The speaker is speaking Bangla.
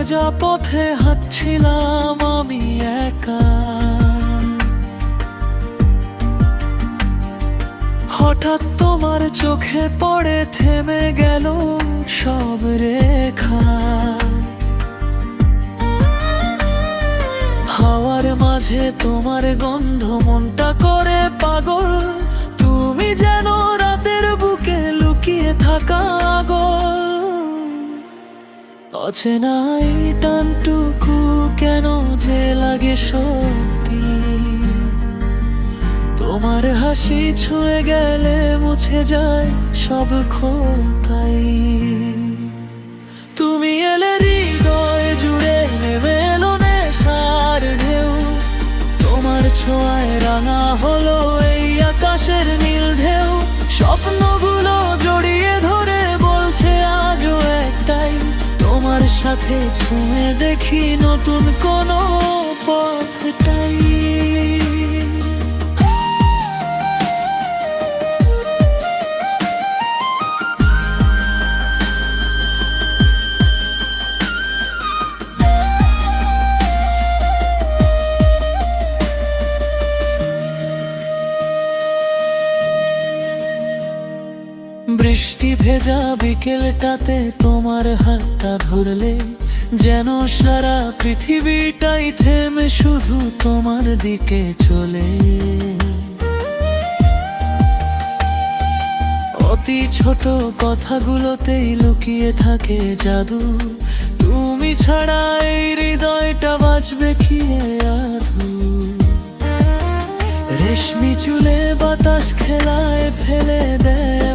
ভেজা পথে হাঁটছিলাম আমি একা, হঠাৎ তোমার চোখে পড়ে থেমে গেল সব রেখা। হাওয়ার মাঝে তোমার গন্ধ মনটা করে পাগল, তুমি যেন রাতের বুকে লুকিয়ে থাকা আগল। অচেনাই টানটুকু কেন যে লাগে সত্যি, তোমার হাসি ছুঁয়ে গেলে মুছে যায় সব ক্ষতাই। তুমি এলে হৃদয় জুড়ে নেমে এলো নেশার ঢেউ, তোমার ছোঁয়ায় রাঙা হলো এই আকাশের নীল ঢেউ। স্বপ্নগুলো জড়িয়ে ধরে বলছে আজও একটাই, তোমার সাথে ছুঁয়ে দেখি নতুন কোনো পথটাই। বৃষ্টি ভেজা বিকেলটাতে তোমার হাতটা ধরলে যেন সারা পৃথিবীটাই থেমে শুধু তোমার দিকে চলে। অতি ছোট কথাগুলোতেই লুকিয়ে থাকে জাদু, তুমি ছাড়া এই হৃদয়টা বাঁচবে কি আধু। রেশমি চুলে বাতাস খেলায় ফেলে দেয়